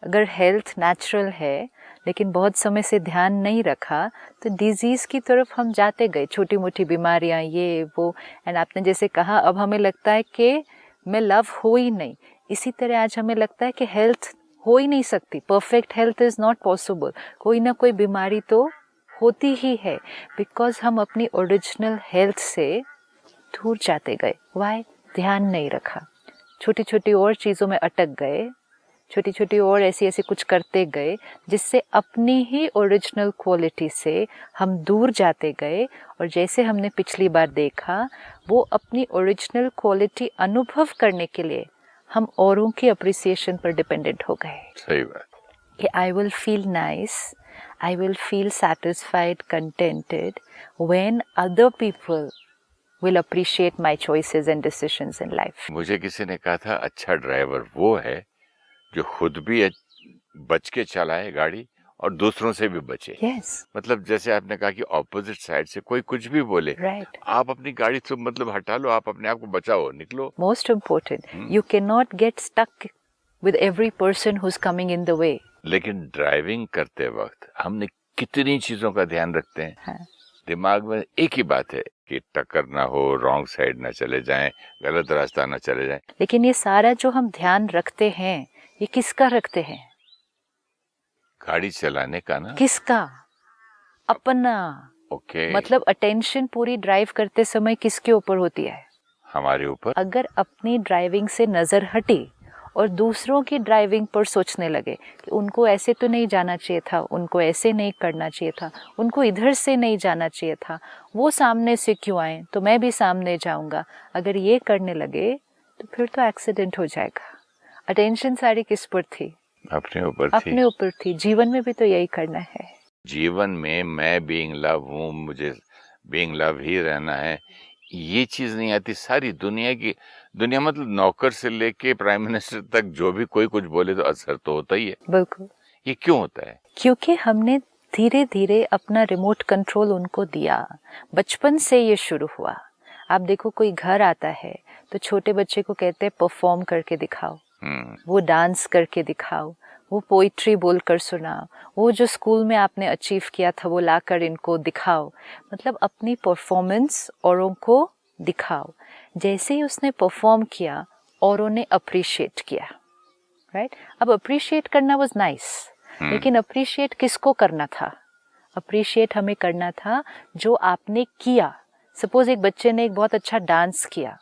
अगर health natural है लेकिन बहुत समय से ध्यान नहीं रखा तो डिजीज़ की तरफ हम जाते गए, छोटी मोटी बीमारियां ये वो। एंड आपने जैसे कहा अब हमें लगता है कि मैं लव हो ही नहीं, इसी तरह आज हमें लगता है कि हेल्थ हो ही नहीं सकती, perfect health is not possible, कोई ना कोई बीमारी तो होती ही है, बिकॉज हम अपनी ओरिजिनल हेल्थ से दूर जाते गए। वाई? ध्यान नहीं रखा, छोटी छोटी और चीज़ों में अटक गए, छोटी छोटी और ऐसी ऐसी कुछ करते गए जिससे अपनी ही ओरिजिनल क्वालिटी से हम दूर जाते गए। और जैसे हमने पिछली बार देखा, वो अपनी ओरिजिनल क्वालिटी अनुभव करने के लिए हम औरों की अप्रिसिएशन पर डिपेंडेंट हो गए। सही बात कि I will feel nice, I will feel satisfied, contented when other people will appreciate my choices and decisions in life. मुझे किसी ने कहा था अच्छा ड्राइवर वो है जो खुद भी बच के चलाए गाड़ी और दूसरों से भी बचे। Yes. मतलब जैसे आपने कहा कि ऑपोजिट साइड से कोई कुछ भी बोले, Right. आप अपनी गाड़ी तो मतलब हटा लो, आप अपने आप को बचाओ, निकलो। Most important, you cannot get stuck with every person who's coming in the way. लेकिन ड्राइविंग करते वक्त हमने कितनी चीजों का ध्यान रखते हैं। हाँ. दिमाग में एक ही बात है कि टक्कर ना हो, रॉन्ग साइड ना चले जाएं, गलत रास्ता ना चले जाएं। लेकिन ये सारा जो हम ध्यान रखते हैं, ये किसका रखते हैं? गाड़ी चलाने का ना। किसका? अपना। ओके। मतलब अटेंशन पूरी ड्राइव करते समय किसके ऊपर होती है? हमारे ऊपर। अगर अपनी ड्राइविंग से नजर हटी और दूसरों की ड्राइविंग पर सोचने लगे कि उनको ऐसे तो नहीं जाना चाहिए था, उनको ऐसे नहीं करना चाहिए था, उनको इधर से नहीं जाना चाहिए था, वो सामने से क्यों आए तो मैं भी सामने जाऊंगा, अगर ये करने लगे तो फिर तो एक्सीडेंट हो जाएगा। अटेंशन सारी किस पर थी? अपने ऊपर थी। अपने ऊपर थी। जीवन में भी तो यही करना है। जीवन में मैं बीइंग लव हूँ, मुझे बीइंग लव ही रहना है, ये चीज नहीं आती। सारी दुनिया मतलब नौकर से लेके प्राइम मिनिस्टर तक जो भी कोई कुछ बोले तो असर तो होता ही है। बिल्कुल। ये क्यों होता है? क्योंकि हमने धीरे धीरे अपना रिमोट कंट्रोल उनको दिया। बचपन से ये शुरू हुआ। आप देखो कोई घर आता है तो छोटे बच्चे को कहते हैं परफॉर्म करके दिखाओ, वो डांस करके दिखाओ, वो पोइट्री बोलकर सुनाओ, वो जो स्कूल में आपने अचीव किया था वो लाकर इनको दिखाओ। मतलब अपनी परफॉर्मेंस औरों को दिखाओ। जैसे ही उसने परफॉर्म किया औरों ने अप्रिशिएट किया, राइट? अब अप्रिशिएट करना वाज नाइस, लेकिन अप्रिशिएट किसको करना था? अप्रिशिएट हमें करना था जो आपने किया। सपोज एक बच्चे ने एक बहुत अच्छा डांस किया,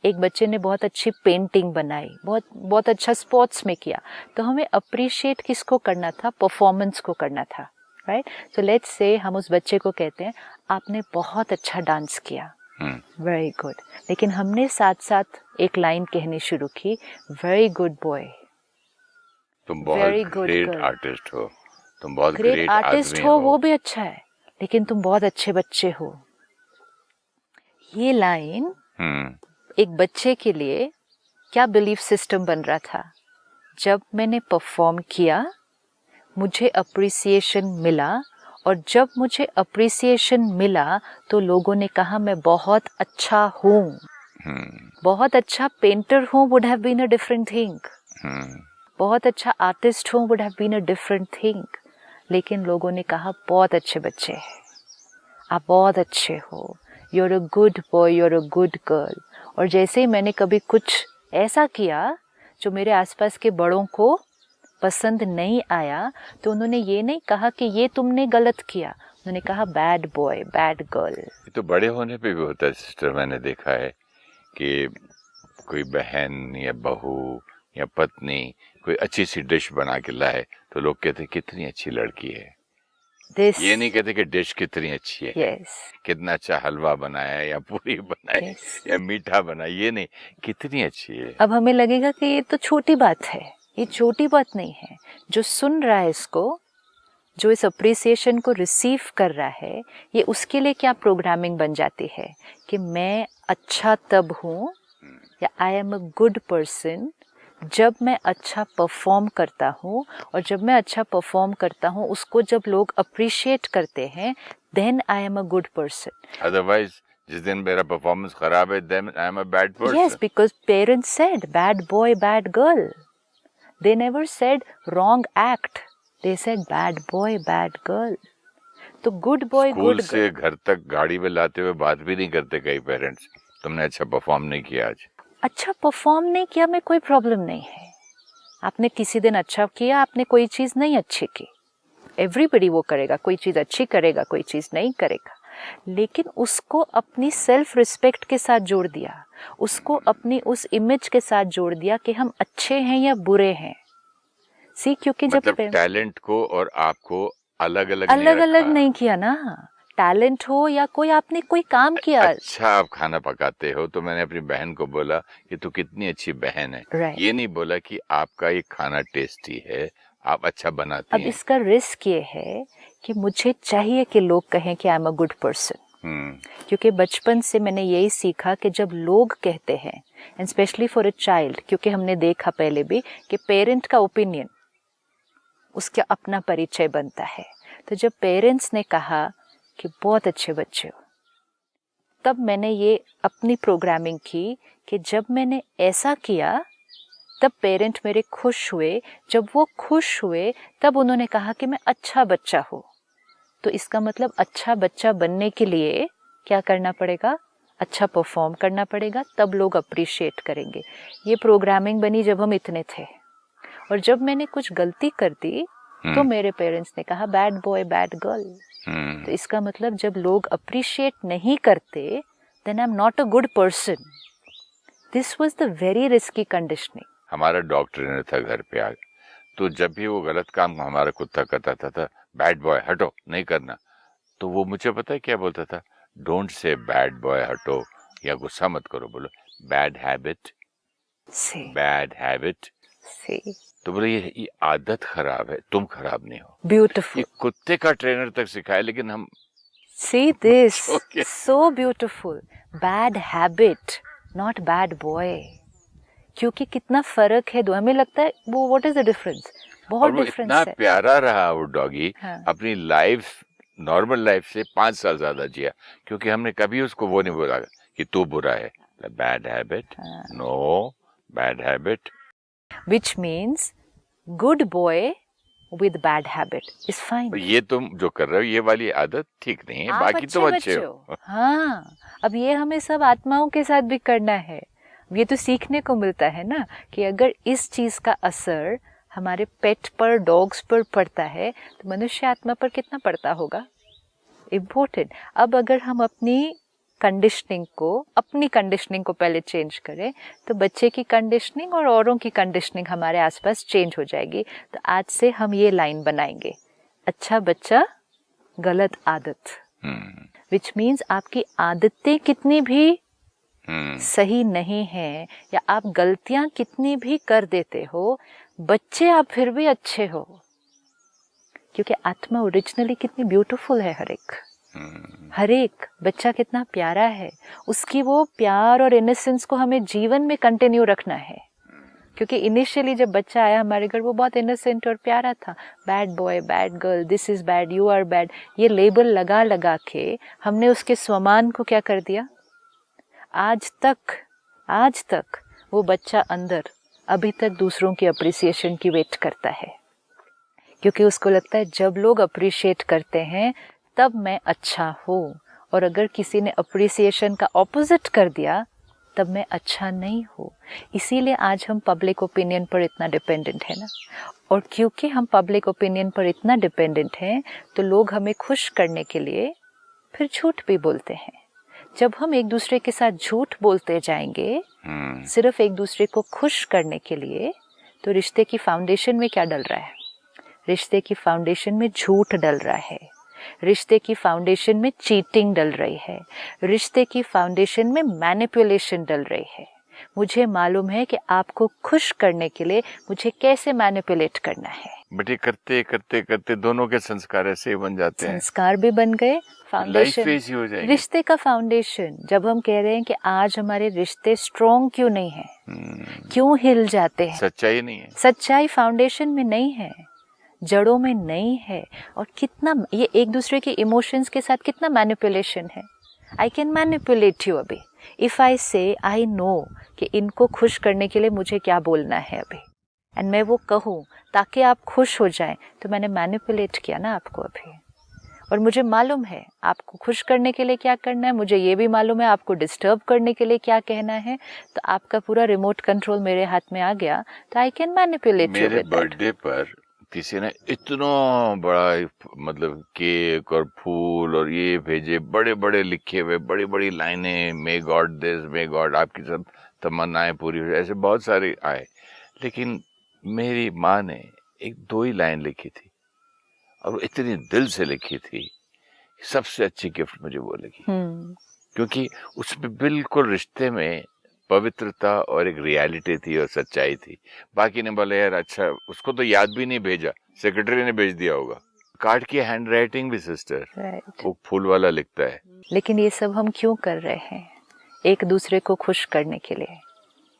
एक बच्चे ने बहुत अच्छी पेंटिंग बनाई, बहुत अच्छा स्पोर्ट्स में किया, तो हमें अप्रिशिएट किसको करना था? परफॉर्मेंस को करना था, राइट? सो लेट्स से हम उस बच्चे को कहते हैं आपने बहुत अच्छा डांस किया, वेरी गुड, लेकिन हमने साथ साथ एक लाइन कहनी शुरू की, वेरी गुड बॉय, तुम बहुत ग्रेट आर्टिस्ट हो, तुम बहुत ग्रेट आर्टिस्ट हो, वो भी अच्छा है, लेकिन तुम बहुत अच्छे बच्चे हो। ये लाइन एक बच्चे के लिए क्या बिलीफ सिस्टम बन रहा था? जब मैंने परफॉर्म किया मुझे अप्रिसिएशन मिला, और जब मुझे अप्रिसिएशन मिला तो लोगों ने कहा मैं बहुत अच्छा हूँ। बहुत अच्छा पेंटर हूँ would have been a different thing, बहुत अच्छा आर्टिस्ट हूँ would have been a different thing, लेकिन लोगों ने कहा बहुत अच्छे बच्चे हैं, आप बहुत अच्छे हो, you are a good boy, you are a good girl. और जैसे ही मैंने कभी कुछ ऐसा किया जो मेरे आसपास के बड़ों को पसंद नहीं आया, तो उन्होंने ये नहीं कहा कि ये तुमने गलत किया, उन्होंने कहा बैड बॉय, बैड गर्ल। तो बड़े होने पे भी होता है सिस्टर, मैंने देखा है कि कोई बहन या बहू या पत्नी कोई अच्छी सी डिश बना के लाए तो लोग कहते कितनी अच्छी लड़की है। ये नहीं कहते कि डिश कितनी अच्छी है। yes. कितना अच्छा हलवा बनाया या पूरी बनाई yes. या मीठा बनाया, ये नहीं, कितनी अच्छी है। अब हमें लगेगा कि ये तो छोटी बात है, ये छोटी बात नहीं है। जो सुन रहा है इसको, जो इस अप्रिसिएशन को रिसीव कर रहा है, ये उसके लिए क्या प्रोग्रामिंग बन जाती है कि मैं अच्छा तब हूँ, या आई एम अ गुड पर्सन जब मैं अच्छा परफॉर्म करता हूँ, और जब मैं अच्छा परफॉर्म करता हूँ उसको जब लोग अप्रिशिएट करते हैं, then I am a good person. Otherwise जिस दिन मेरा परफॉर्मेंस खराब है, then I am a bad person. Yes, because parents said bad boy bad girl. They never said wrong act. They said bad boy, bad girl. तो good boy, school good से girl. घर तक गाड़ी में लाते हुए बात भी नहीं करते कई पेरेंट्स, तुमने अच्छा परफॉर्म नहीं किया आज। अच्छा परफॉर्म नहीं किया में कोई प्रॉब्लम नहीं है। आपने किसी दिन अच्छा किया, आपने कोई चीज़ नहीं अच्छी की, एवरीबडी वो करेगा, कोई चीज़ अच्छी करेगा, कोई चीज़ नहीं करेगा, लेकिन उसको अपनी सेल्फ रिस्पेक्ट के साथ जोड़ दिया, उसको अपनी उस इमेज के साथ जोड़ दिया कि हम अच्छे हैं या बुरे हैं। सी, क्योंकि मतलब जब टैलेंट को और आपको अलग अलग नहीं किया ना, टैलेंट हो या कोई आपने कोई काम किया। अच्छा आप खाना पकाते हो तो मैंने अपनी बहन को बोला कि तू कितनी अच्छी बहन है, Right. ये नहीं बोला कि आपका ये खाना टेस्टी है, आप अच्छा बनाती अब हैं। इसका रिस्क ये है कि मुझे चाहिए कि लोग कहें कि I am a good person, क्योंकि बचपन से मैंने यही सीखा कि जब लोग कहते हैं, and specially for a child, क्योंकि हमने देखा पहले भी कि पेरेंट का ओपिनियन उसका अपना परिचय बनता है। तो जब पेरेंट्स ने कहा कि बहुत अच्छे बच्चे हो, तब मैंने ये अपनी प्रोग्रामिंग की कि जब मैंने ऐसा किया तब पेरेंट मेरे खुश हुए, जब वो खुश हुए तब उन्होंने कहा कि मैं अच्छा बच्चा हूँ। तो इसका मतलब अच्छा बच्चा बनने के लिए क्या करना पड़ेगा? अच्छा परफॉर्म करना पड़ेगा, तब लोग अप्रिशिएट करेंगे। ये प्रोग्रामिंग बनी जब हम इतने थे, और जब मैंने कुछ गलती कर दी तो मेरे पेरेंट्स ने कहा बैड बॉय बैड गर्ल। तो इसका मतलब जब लोग अप्रिशिएट नहीं करते then I am not a good person. This was the very risky conditioning. हमारा डॉक्टर ने था घर पे आ, तो जब भी वो गलत काम हमारा कुत्ता करता था बैड बॉय हटो नहीं करना, तो वो मुझे पता है क्या बोलता था, डोंट से बैड बॉय हटो या गुस्सा मत करो, बोलो बैड हैबिट, बैड हैबिट। तो बोले ये आदत खराब है, तुम खराब नहीं हो। ब्यूटीफुल। ये कुत्ते का ट्रेनर तक सिखाया, लेकिन हम See this, so beautiful. Bad habit, not bad boy. क्योंकि कितना फर्क है दो, हमें लगता है वो व्हाट इज द डिफरेंस, बहुत डिफरेंस है। इतना प्यारा रहा वो डॉगी। हाँ। अपनी लाइफ नॉर्मल लाइफ से 5 साल ज्यादा जिया, क्योंकि हमने कभी उसको वो नहीं बोला कि तू बुरा है। Bad habit, no bad habit, which means good boy with bad habit is fine. ये तुम जो कर रहे हो ये वाली आदत ठीक नहीं है, बाकी तुम अच्छे हो। हाँ, अब ये हमें सब आत्माओं के साथ भी करना है। ये तो सीखने को मिलता है ना कि अगर इस चीज का असर हमारे पेट पर, डॉग्स पर पड़ता है तो मनुष्य आत्मा पर कितना पड़ता होगा। इम्पोर्टेंट। अब अगर हम अपनी कंडीशनिंग को पहले चेंज करें तो बच्चे की कंडीशनिंग और औरों की कंडीशनिंग हमारे आसपास चेंज हो जाएगी। तो आज से हम ये लाइन बनाएंगे, अच्छा बच्चा गलत आदत, विच मीन्स आपकी आदतें कितनी भी सही नहीं है या आप गलतियां कितनी भी कर देते हो, बच्चे आप फिर भी अच्छे हो, क्योंकि आत्मा ओरिजिनली कितनी ब्यूटीफुल है। हर एक बच्चा कितना प्यारा है, उसकी वो प्यार और इनोसेंस को हमें जीवन में कंटिन्यू रखना है। क्योंकि इनिशियली जब बच्चा आया हमारे घर वो बहुत इनोसेंट और प्यारा था। Bad boy, bad girl, this is bad, you are bad, ये लेबल लगा लगा के हमने उसके स्वमान को क्या कर दिया। आज तक वो बच्चा अंदर अभी तक दूसरों की अप्रिसिएशन की वेट करता है, क्योंकि उसको लगता है जब लोग अप्रिशिएट करते हैं तब मैं अच्छा हूँ, और अगर किसी ने अप्रिसिएशन का ऑपोजिट कर दिया तब मैं अच्छा नहीं हूँ। इसीलिए आज हम पब्लिक ओपिनियन पर इतना डिपेंडेंट है ना, और क्योंकि हम पब्लिक ओपिनियन पर इतना डिपेंडेंट हैं तो लोग हमें खुश करने के लिए फिर झूठ भी बोलते हैं। जब हम एक दूसरे के साथ झूठ बोलते जाएंगे सिर्फ एक दूसरे को खुश करने के लिए, तो रिश्ते की फाउंडेशन में क्या डल रहा है? रिश्ते की फाउंडेशन में झूठ डल रहा है, रिश्ते की फाउंडेशन में चीटिंग डल रही है, रिश्ते की फाउंडेशन में मैनिपुलेशन डल रही है। मुझे मालूम है कि आपको खुश करने के लिए मुझे कैसे मैनिपुलेट करना है। बेटे करते करते करते दोनों के संस्कार ऐसे बन जाते हैं, संस्कार भी बन गए, फाउंडेशन ऐसी हो जाएगी। रिश्ते का फाउंडेशन। जब हम कह रहे हैं कि आज हमारे रिश्ते स्ट्रॉन्ग क्यों नहीं है, क्यों हिल जाते हैं, सच्चाई नहीं है, सच्चाई फाउंडेशन में नहीं है, जड़ों में नहीं है। और कितना ये एक दूसरे के इमोशंस के साथ कितना मैनिपुलेशन है। आई कैन मैनिपुलेट यू अभी इफ आई से आई नो कि इनको खुश करने के लिए मुझे क्या बोलना है अभी, एंड मैं वो कहूँ ताकि आप खुश हो जाएं, तो मैंने मैनिपुलेट किया ना आपको अभी। और मुझे मालूम है आपको खुश करने के लिए क्या करना है, मुझे ये भी मालूम है आपको डिस्टर्ब करने के लिए क्या कहना है। तो आपका पूरा रिमोट कंट्रोल मेरे हाथ में आ गया, तो आई कैन मैनिपुलेट यू मेरे विद दैट। बर्थडे पर किसी ने इतना बड़ा मतलब केक और फूल और ये भेजे, बड़े बड़े लिखे हुए बड़ी बड़ी लाइनें, may God this may God आपकी सब तमन्नाएं पूरी हो, ऐसे बहुत सारे आए। लेकिन मेरी माँ ने एक दो ही लाइन लिखी थी और वो इतनी दिल से लिखी थी, सबसे अच्छी गिफ्ट मुझे वो लगी। क्योंकि उसमें बिल्कुल रिश्ते में पवित्रता और एक रियलिटी थी और सच्चाई थी। बाकी ने बोले यार अच्छा, उसको तो याद भी नहीं भेजा, सेक्रेटरी ने भेज दिया होगा। कार्ड की हैंड राइटिंग भी सिस्टर, वो फूल वाला लिखता है। लेकिन ये सब हम क्यों कर रहे हैं? एक दूसरे को खुश करने के लिए।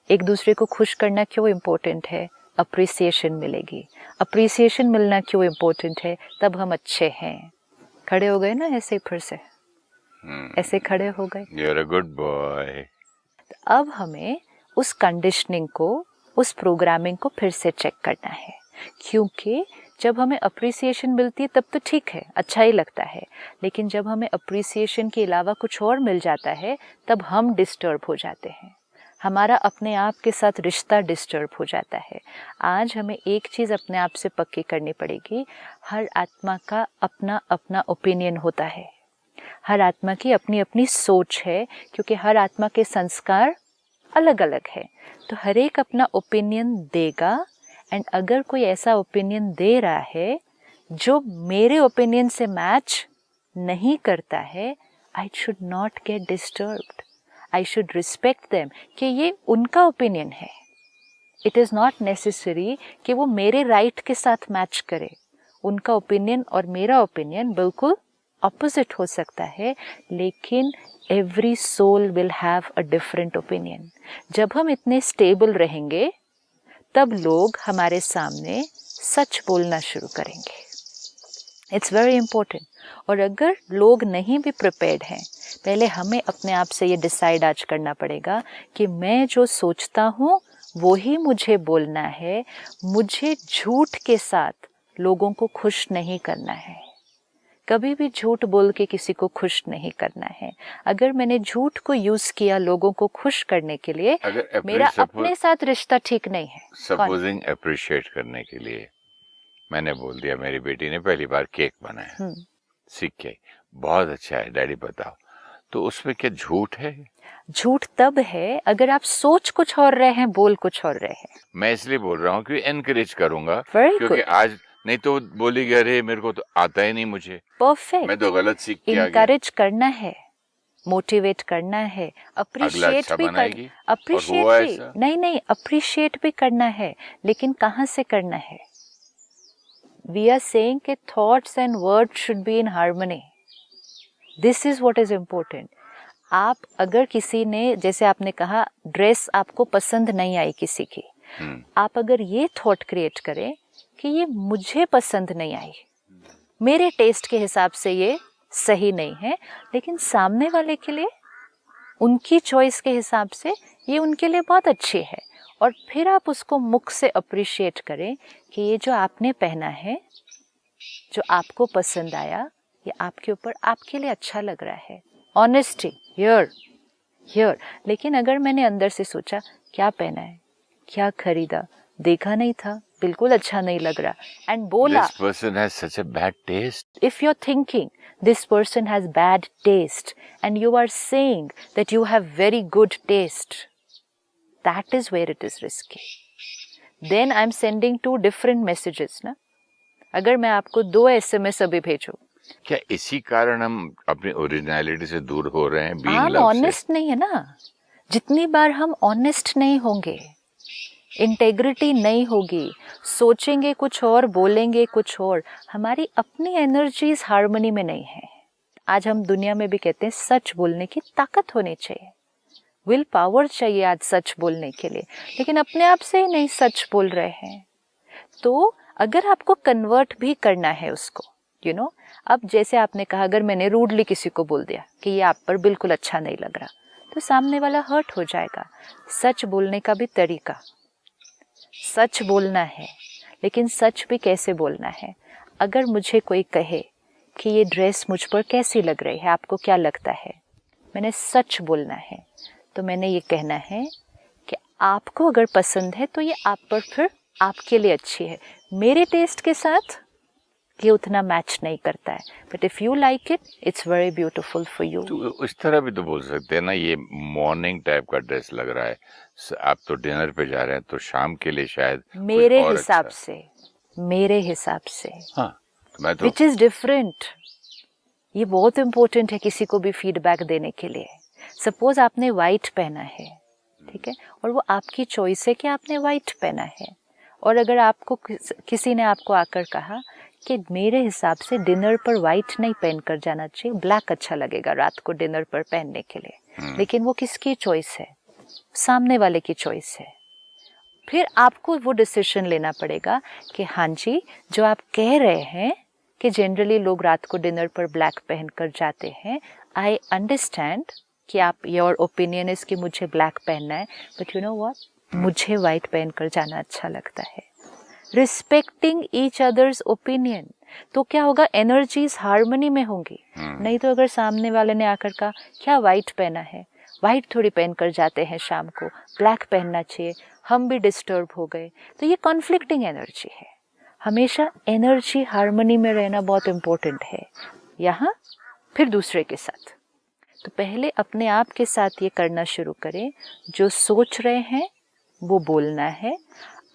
एक दूसरे को खुश करना क्यों इम्पोर्टेंट है? अप्रिसिएशन मिलेगी। अप्रिसिएशन मिलना क्यों इम्पोर्टेंट है? तब हम अच्छे हैं। खड़े हो गए ना ऐसे, फिर से ऐसे खड़े हो गए। You're a good boy. अब हमें उस कंडीशनिंग को, उस प्रोग्रामिंग को फिर से चेक करना है। क्योंकि जब हमें अप्रिसिएशन मिलती है तब तो ठीक है, अच्छा ही लगता है। लेकिन जब हमें अप्रिसिएशन के अलावा कुछ और मिल जाता है तब हम डिस्टर्ब हो जाते हैं। हमारा अपने आप के साथ रिश्ता डिस्टर्ब हो जाता है। आज हमें एक चीज़ अपने आप से पक्की करनी पड़ेगी, हर आत्मा का अपना अपना ओपिनियन होता है। हर आत्मा की अपनी अपनी सोच है, क्योंकि हर आत्मा के संस्कार अलग अलग है। तो हर एक अपना ओपिनियन देगा। एंड अगर कोई ऐसा ओपिनियन दे रहा है जो मेरे ओपिनियन से मैच नहीं करता है, I should not gate disturbed. I should respect them कि ये उनका ओपिनियन है। इट इज़ नॉट नेसेसरी कि वो मेरे राइट के साथ मैच करे। उनका ओपिनियन और मेरा ओपिनियन बिल्कुल ऑपोजिट हो सकता है, लेकिन every soul will have a different opinion. जब हम इतने स्टेबल रहेंगे तब लोग हमारे सामने सच बोलना शुरू करेंगे। It's very important. और अगर लोग नहीं भी प्रिपेयर्ड हैं, पहले हमें अपने आप से ये डिसाइड आज करना पड़ेगा कि मैं जो सोचता हूँ वो ही मुझे बोलना है। मुझे झूठ के साथ लोगों को खुश नहीं करना है। कभी भी झूठ बोल के किसी को खुश नहीं करना है। अगर मैंने झूठ को यूज किया लोगों को खुश करने के लिए, मेरा अपने साथ रिश्ता ठीक नहीं है। सपोजिंग अप्रिशिएट करने के लिए मैंने बोल दिया, मेरी बेटी ने पहली बार केक बनाया, सीख के बहुत अच्छा है डैडी बताओ, तो उसमें क्या झूठ है? झूठ तब है अगर आप सोच कुछ और रहे हैं, बोल कुछ और रहे हैं। मैं इसलिए बोल रहा हूँ कि एनकरेज करूंगा, Very क्योंकि good. आज नहीं तो बोलेगी अरे मेरे को तो आता ही नहीं, मुझे परफेक्ट, मैं तो गलत सीख के आ गया। इनकरेज करना है, मोटिवेट करना है, अप्रिशिएट अच्छा भी अप्रिशिएट भी नहीं अप्रिशिएट भी करना है। लेकिन कहाँ से करना है? वी आर सेइंग कि thoughts and words should be in harmony. This is what is important. आप अगर किसी ने, जैसे आपने कहा ड्रेस आपको पसंद नहीं आई किसी की, आप अगर ये थॉट क्रिएट करें कि ये मुझे पसंद नहीं आई, मेरे टेस्ट के हिसाब से ये सही नहीं है, लेकिन सामने वाले के लिए उनकी चॉइस के हिसाब से ये उनके लिए बहुत अच्छी है। और फिर आप उसको मुख से अप्रिशिएट करें कि ये जो आपने पहना है, जो आपको पसंद आया, ये आपके ऊपर आपके लिए अच्छा लग रहा है। Honesty here. लेकिन अगर मैंने अंदर से सोचा क्या पहना है, क्या खरीदा, देखा नहीं था, बिल्कुल अच्छा नहीं लग रहा, एंड बोला This person has such a bad taste. If you're thinking this person has bad taste and you are saying that you have very good taste, that is where it is risky. Then I'm sending two different messages ना। अगर मैं आपको 2 SMS अभी भेजूं, क्या इसी कारण हम अपनी ओरिजिनलिटी से दूर हो रहे हैं? हम ऑनेस्ट नहीं है ना। जितनी बार हम ऑनेस्ट नहीं होंगे, इंटेग्रिटी नहीं होगी, सोचेंगे कुछ और बोलेंगे कुछ और, हमारी अपनी एनर्जीज हार्मनी में नहीं है। आज हम दुनिया में भी कहते हैं सच बोलने की ताकत होनी चाहिए, विल पावर चाहिए आज सच बोलने के लिए, लेकिन अपने आप से ही नहीं सच बोल रहे हैं। तो अगर आपको कन्वर्ट भी करना है उसको, अब जैसे आपने कहा, अगर मैंने रूडली किसी को बोल दिया कि ये आप पर बिल्कुल अच्छा नहीं लग रहा, तो सामने वाला हर्ट हो जाएगा। सच बोलने का भी तरीका, सच बोलना है, लेकिन सच भी कैसे बोलना है। अगर मुझे कोई कहे कि ये ड्रेस मुझ पर कैसी लग रही है, आपको क्या लगता है, मैंने सच बोलना है। तो मैंने ये कहना है कि आपको अगर पसंद है तो ये आप पर फिर आपके लिए अच्छी है, मेरे टेस्ट के साथ ये उतना मैच नहीं करता है, but if you like it, it's very beautiful for you. तो उस तरह भी तो बोल सकते हैं ना, ये मॉर्निंग टाइप का ड्रेस लग रहा है, आप तो डिनर पे जा रहे हैं, तो शाम के लिए शायद मेरे और हिसाब अच्छा। से, मेरे हिसाब से, हाँ, मैं तो विच इज डिफरेंट। ये बहुत इंपॉर्टेंट है किसी को भी फीडबैक देने के लिए। सपोज आपने वाइट पहना है, ठीक है, और वो आपकी चॉइस है कि आपने वाइट पहना है, और अगर आपको किसी ने आपको आकर कहा कि मेरे हिसाब से डिनर पर वाइट नहीं पहन कर जाना चाहिए, ब्लैक अच्छा लगेगा रात को डिनर पर पहनने के लिए, लेकिन वो किसकी चॉइस है, सामने वाले की चॉइस है। फिर आपको वो डिसीजन लेना पड़ेगा कि हाँ जी, जो आप कह रहे हैं कि जनरली लोग रात को डिनर पर ब्लैक पहन कर जाते हैं, आई अंडरस्टैंड कि आप, योर ओपिनियन इज कि मुझे ब्लैक पहनना है, बट यू नो व्हाट, मुझे वाइट पहन कर जाना अच्छा लगता है। रिस्पेक्टिंग ईच अदर्स ओपिनियन, तो क्या होगा, एनर्जीज हार्मनी में होंगी। नहीं तो अगर सामने वाले ने आकर कहा क्या वाइट पहना है, वाइट थोड़ी पहन कर जाते हैं शाम को, ब्लैक पहनना चाहिए, हम भी डिस्टर्ब हो गए, तो ये कॉन्फ्लिक्टिंग एनर्जी है। हमेशा एनर्जी हार्मनी में रहना बहुत इम्पोर्टेंट है यहाँ, फिर दूसरे के साथ। तो पहले अपने आप के साथ ये करना शुरू करें, जो सोच रहे हैं वो बोलना है।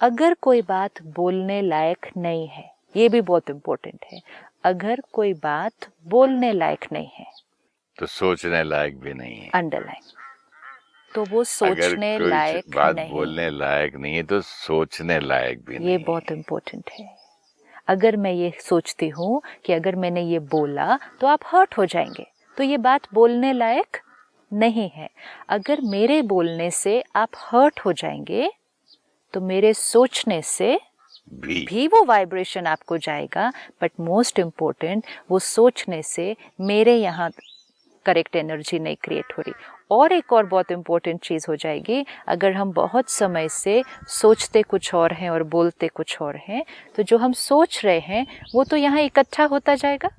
अगर कोई बात बोलने लायक नहीं है, ये भी बहुत इम्पोर्टेंट है, अगर कोई बात बोलने लायक नहीं है तो सोचने लायक भी नहीं है, अंडरलाइन, तो वो सोचने अगर कोई लायक बात नहीं, बोलने लायक नहीं है तो सोचने लायक भी नहीं ये है। बहुत इम्पोर्टेंट है। अगर मैं ये सोचती हूँ कि अगर मैंने ये बोला तो आप हर्ट हो जाएंगे, तो ये बात बोलने लायक नहीं है। अगर मेरे बोलने से आप हर्ट हो जाएंगे तो मेरे सोचने से भी वो वाइब्रेशन आपको जाएगा, बट मोस्ट इम्पोर्टेंट, वो सोचने से मेरे यहाँ करेक्ट एनर्जी नहीं क्रिएट हो रही। और एक और बहुत इम्पोर्टेंट चीज़ हो जाएगी, अगर हम बहुत समय से सोचते कुछ और हैं और बोलते कुछ और हैं, तो जो हम सोच रहे हैं वो तो यहाँ इकट्ठा होता जाएगा,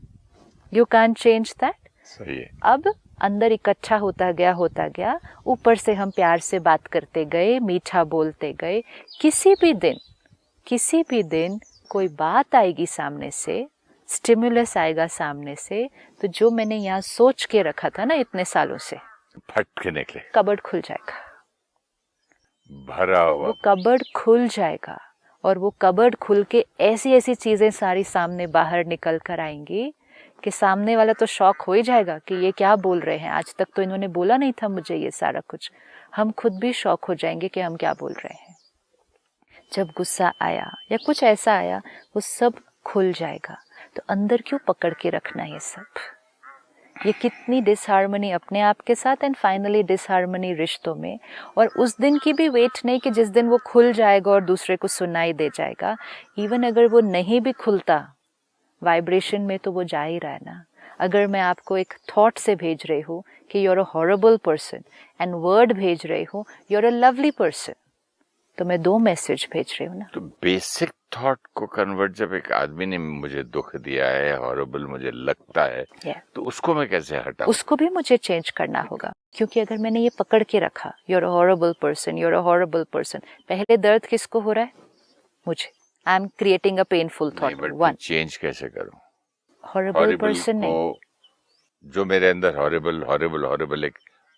यू कैन चेंज दैट। सही है। अब अंदर इकट्ठा होता गया, ऊपर से हम प्यार से बात करते गए, मीठा बोलते गए। किसी भी दिन कोई बात आएगी सामने से, स्टिमुलस आएगा सामने से, तो जो मैंने यहाँ सोच के रखा था ना इतने सालों से, फट के निकले, कबर्ड खुल जाएगा, भरा हुआ वो कबर्ड खुल जाएगा, और वो कबर्ड खुल के ऐसी ऐसी चीजें सारी सामने बाहर निकल कर आएंगी कि सामने वाला तो शॉक हो ही जाएगा कि ये क्या बोल रहे हैं, आज तक तो इन्होंने बोला नहीं था मुझे ये सारा कुछ। हम खुद भी शॉक हो जाएंगे कि हम क्या बोल रहे हैं। जब गुस्सा आया या कुछ ऐसा आया, वो सब खुल जाएगा। तो अंदर क्यों पकड़ के रखना ये सब, ये कितनी डिसहार्मनी अपने आप के साथ, एंड फाइनली डिसहार्मनी रिश्तों में। और उस दिन की भी वेट नहीं कि जिस दिन वो खुल जाएगा और दूसरे को सुनाई दे जाएगा। इवन अगर वो नहीं भी खुलता, वाइब्रेशन में तो वो जा ही रहा है ना। अगर मैं आपको एक थॉट से भेज रही हूँ कि you are a horrible person, and word भेज रही हूँ you are a lovely person, तो मैं 2 मैसेज भेज रही हूँ ना। तो बेसिक थॉट को कन्वर्ट, जब एक आदमी ने मुझे दुख दिया है, हॉरेबल मुझे लगता है, तो उसको मैं कैसे हटाऊं? उसको भी मुझे चेंज करना होगा, क्योंकि अगर मैंने ये पकड़ के रखा, you are a horrible person, you are a horrible person, पहले दर्द किसको हो रहा है, मुझे। I am creating a painful thought. One, change कैसे करूं? हॉरेबल पर्सन नहीं, जो मेरे अंदर हॉरेबल एक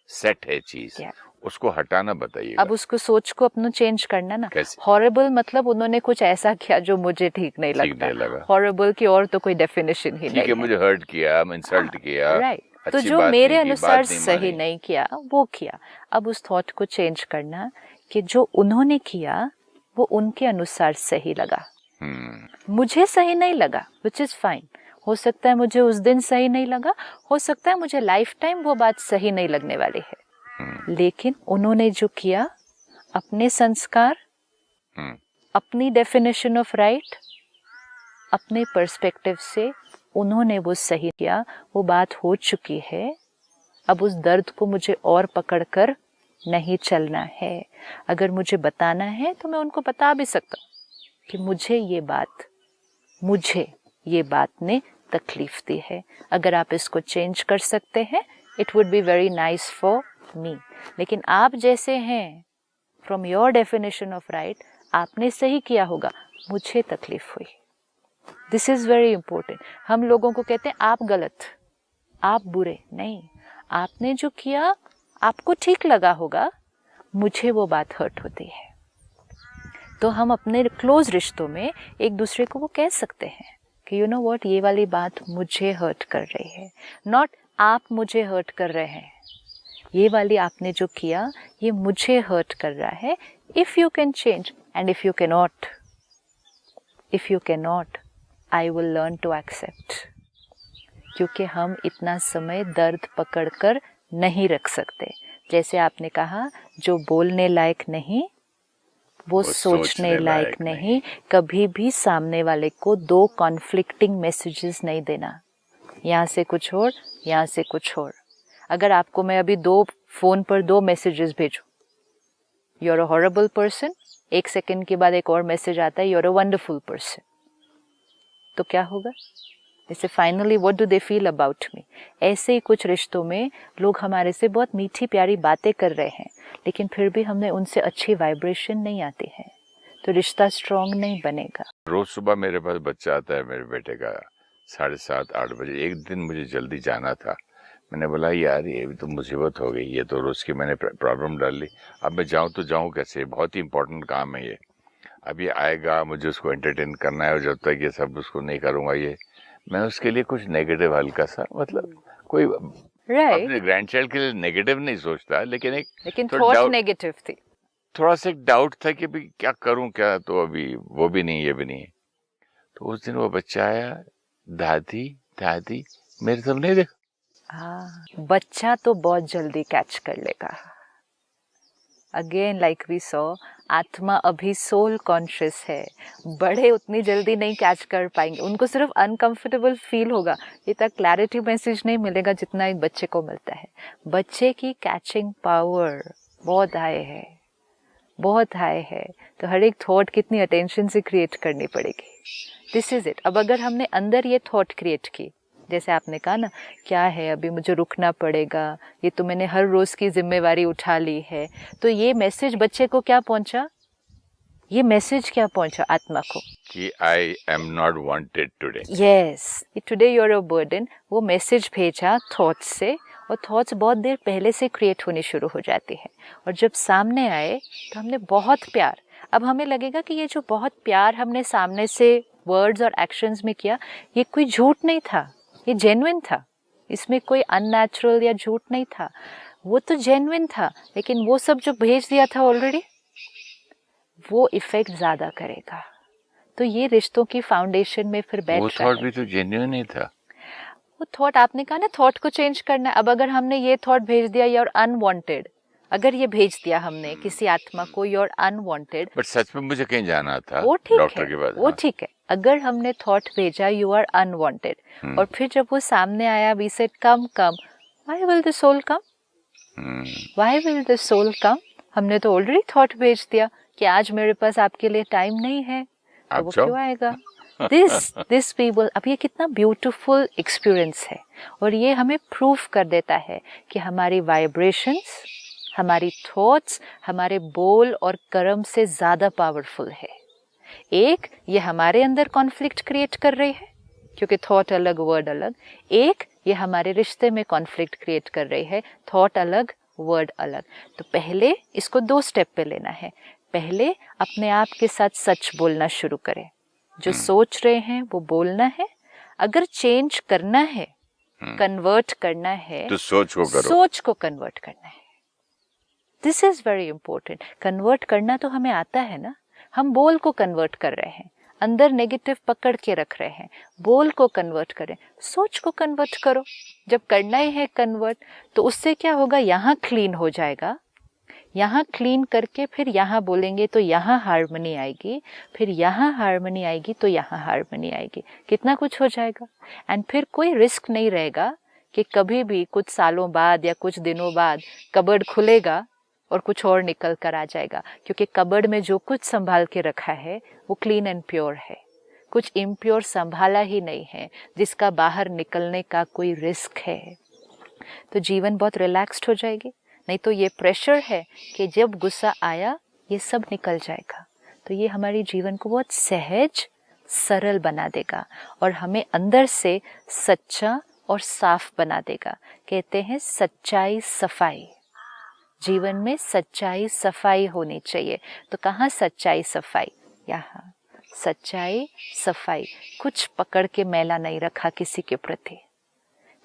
सेट है चीज, उसको हटाना बताइए। अब उसको सोच को अपना चेंज करना ना। कैसे? हॉरेबल मतलब उन्होंने कुछ ऐसा किया जो मुझे ठीक नहीं लगता। हॉरेबल की और तो कोई डेफिनेशन ही नहीं है। मुझे हर्ट किया, इंसल्ट किया, राइट, तो जो मेरे अनुसार सही नहीं किया वो किया। अब उस थॉट को चेंज करना कि जो उन्होंने किया वो उनके अनुसार सही लगा, मुझे सही नहीं लगा, विच इज फाइन। हो सकता है मुझे उस दिन सही नहीं लगा, हो सकता है मुझे लाइफ टाइम वो बात सही नहीं लगने वाली है, लेकिन उन्होंने जो किया, अपने संस्कार, अपनी डेफिनेशन ऑफ राइट, अपने पर्सपेक्टिव से उन्होंने वो सही किया, वो बात हो चुकी है। अब उस दर्द को मुझे और पकड़कर नहीं चलना है। अगर मुझे बताना है तो मैं उनको बता भी सकता हूँ कि मुझे ये बात ने तकलीफ दी है, अगर आप इसको चेंज कर सकते हैं it would be very nice for me. लेकिन आप जैसे हैं, from your definition of right, आपने सही किया होगा, मुझे तकलीफ हुई। This is very important. हम लोगों को कहते हैं आप गलत, आप बुरे। नहीं, आपने जो किया आपको ठीक लगा होगा, मुझे वो बात हर्ट होती है। तो हम अपने क्लोज रिश्तों में एक दूसरे को वो कह सकते हैं कि यू नो व्हाट, ये वाली बात मुझे हर्ट कर रही है, नॉट आप मुझे हर्ट कर रहे हैं। ये वाली आपने जो किया ये मुझे हर्ट कर रहा है। If you can change and if you cannot I will learn to accept. क्योंकि हम इतना समय दर्द पकड़कर नहीं रख सकते। जैसे आपने कहा, जो बोलने लायक नहीं वो सोचने लायक नहीं। कभी भी सामने वाले को दो कॉन्फ्लिक्टिंग मैसेजेस नहीं देना, यहाँ से कुछ और, यहाँ से कुछ और। अगर आपको मैं अभी फोन पर दो मैसेजेस भेजूं, you are a horrible person, 1 second के बाद एक और मैसेज आता है, you are a wonderful person, तो क्या होगा? जैसे finally what do they feel about me. ऐसे ही कुछ रिश्तों में लोग हमारे से बहुत मीठी प्यारी बातें कर रहे हैं, लेकिन फिर भी हमने उनसे अच्छी वाइब्रेशन नहीं आती है, तो रिश्ता स्ट्रांग नहीं बनेगा। रोज सुबह मेरे पास बच्चा आता है मेरे बेटे का 7:30-8 बजे। एक दिन मुझे जल्दी जाना था, मैंने बोला यार ये भी तो मुसीबत हो गई, ये तो रोज की मैंने प्रॉब्लम डाल ली, अब मैं जाऊँ तो जाऊँ कैसे? बहुत ही इंपॉर्टेंट काम है ये, अभी आएगा, मुझे उसको एंटरटेन करना है, और जब तक ये सब उसको नहीं करूँगा, ये मैं उसके लिए कुछ नेगेटिव हल्का सा, मतलब कोई अपने ग्रैंडचाइल्ड के लिए नेगेटिव नहीं सोचता, लेकिन थॉट नेगेटिव थी, थोड़ा सा एक डाउट था कि भाई क्या करूं क्या, तो अभी वो भी नहीं, ये भी नहीं। तो उस दिन वो बच्चा आया, दादी दादी, मेरे सब नहीं देखा। हाँ, बच्चा तो बहुत जल्दी कैच कर लेगा। अगेन लाइक वी सॉ, आत्मा अभी सोल कॉन्शियस है, बड़े उतनी जल्दी नहीं कैच कर पाएंगे, उनको सिर्फ अनकंफर्टेबल फील होगा, इतना क्लैरिटी मैसेज नहीं मिलेगा जितना एक बच्चे को मिलता है। बच्चे की कैचिंग पावर बहुत हाई है, बहुत हाई है। तो हर एक थॉट कितनी अटेंशन से क्रिएट करनी पड़ेगी। This is it. अब अगर हमने अंदर ये थॉट क्रिएट की, जैसे आपने कहा ना, क्या है अभी मुझे रुकना पड़ेगा, ये तो मैंने हर रोज की जिम्मेवारी उठा ली है, तो ये मैसेज बच्चे को क्या पहुंचा? ये मैसेज क्या पहुंचा आत्मा को कि I am not wanted today. Yes, today you are a burden. वो मैसेज भेजा थॉट्स से, और थॉट्स बहुत देर पहले से क्रिएट होनी शुरू हो जाती है, और जब सामने आए तो हमने बहुत प्यार, अब हमें लगेगा कि ये जो बहुत प्यार हमने सामने से वर्ड्स और एक्शंस में किया, ये कोई झूठ नहीं था, ये जेन्युइन था, इसमें कोई अननेचुरल या झूठ नहीं था, वो तो जेन्युइन था। लेकिन वो सब जो भेज दिया था ऑलरेडी, वो इफेक्ट ज्यादा करेगा। तो ये रिश्तों की फाउंडेशन में फिर बैठ वो थॉट भी तो जेन्युइन ही था। वो थॉट, आपने कहा ना थॉट को चेंज करना है। अब अगर हमने ये थॉट भेज दिया योर अनवांटेड, अगर ये भेज दिया हमने किसी आत्मा को योर अनवांटेड, बट सच में मुझे कहीं जाना था, वो ठीक डॉक्टर है, के पास। वो ठीक है। अगर हमने थॉट भेजा यू आर अनवांटेड, और फिर जब वो सामने आया, we said come come, why will the soul come, why will the soul come? हमने तो ऑलरेडी थॉट भेज दिया कि आज मेरे पास आपके लिए टाइम नहीं है, तो वो क्यों आएगा? दिस पीपल, अब ये कितना ब्यूटीफुल एक्सपीरियंस है, और ये हमें प्रूफ कर देता है कि हमारी वाइब्रेशंस, हमारी थॉट्स, हमारे बोल और कर्म से ज्यादा पावरफुल है। एक, ये हमारे अंदर कॉन्फ्लिक्ट क्रिएट कर रही है क्योंकि थॉट अलग वर्ड अलग। एक, ये हमारे रिश्ते में कॉन्फ्लिक्ट क्रिएट कर रही है, थॉट अलग वर्ड अलग। तो पहले इसको 2 स्टेप पे लेना है। पहले अपने आप के साथ सच बोलना शुरू करें, जो सोच रहे हैं वो बोलना है। अगर चेंज करना है, कन्वर्ट करना है, तो सोच को करो, सोच को कन्वर्ट करना है। This is very important. Convert करना तो हमें आता है ना, हम बोल को कन्वर्ट कर रहे हैं, अंदर नेगेटिव पकड़ के रख रहे हैं, बोल को कन्वर्ट करें, सोच को कन्वर्ट करो। जब करना ही है कन्वर्ट, तो उससे क्या होगा, यहाँ क्लीन हो जाएगा, यहाँ क्लीन करके फिर यहाँ बोलेंगे तो यहाँ हार्मनी आएगी, फिर यहाँ हार्मनी आएगी तो यहाँ हार्मनी आएगी, कितना कुछ हो जाएगा। एंड फिर कोई रिस्क नहीं रहेगा कि कभी भी कुछ सालों बाद या कुछ दिनों बाद कबर्ड खुलेगा और कुछ और निकल कर आ जाएगा, क्योंकि कबर्ड में जो कुछ संभाल के रखा है वो क्लीन एंड प्योर है। कुछ इम्प्योर संभाला ही नहीं है जिसका बाहर निकलने का कोई रिस्क है। तो जीवन बहुत रिलैक्स्ड हो जाएगी। नहीं तो ये प्रेशर है कि जब गुस्सा आया ये सब निकल जाएगा। तो ये हमारी जीवन को बहुत सहज सरल बना देगा और हमें अंदर से सच्चा और साफ बना देगा। कहते हैं सच्चाई सफाई, जीवन में सच्चाई सफाई होनी चाहिए। तो कहाँ सच्चाई सफाई? यहाँ सच्चाई सफाई। कुछ पकड़ के मैला नहीं रखा किसी के प्रति।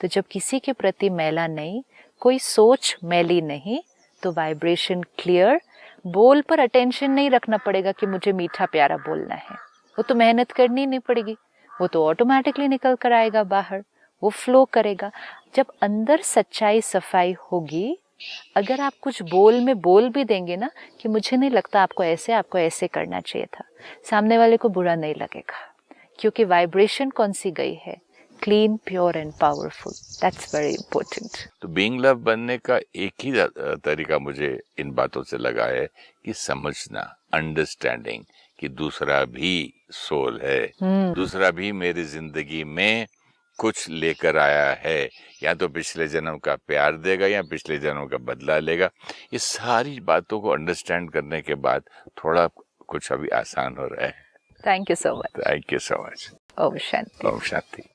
तो जब किसी के प्रति मैला नहीं, कोई सोच मैली नहीं, तो वाइब्रेशन क्लियर। बोल पर अटेंशन नहीं रखना पड़ेगा कि मुझे मीठा प्यारा बोलना है, वो तो मेहनत करनी नहीं पड़ेगी, वो तो ऑटोमेटिकली निकल कर आएगा बाहर, वो फ्लो करेगा। जब अंदर सच्चाई सफाई होगी, अगर आप कुछ बोल में बोल भी देंगे ना कि मुझे नहीं लगता आपको ऐसे करना चाहिए था, सामने वाले को बुरा नहीं लगेगा, क्योंकि वाइब्रेशन कौन सी गई है? Clean, pure and powerful. That's very important. तो बीइंग लव बनने का एक ही तरीका मुझे इन बातों से लगा है कि समझना, अंडरस्टैंडिंग कि दूसरा भी सोल है, दूसरा भी मेरी जिंदगी में कुछ लेकर आया है, या तो पिछले जन्म का प्यार देगा या पिछले जन्म का बदला लेगा। ये सारी बातों को अंडरस्टैंड करने के बाद थोड़ा कुछ अभी आसान हो रहा है। Thank you so much. Thank you so much. ओम शांति। ओम शांति।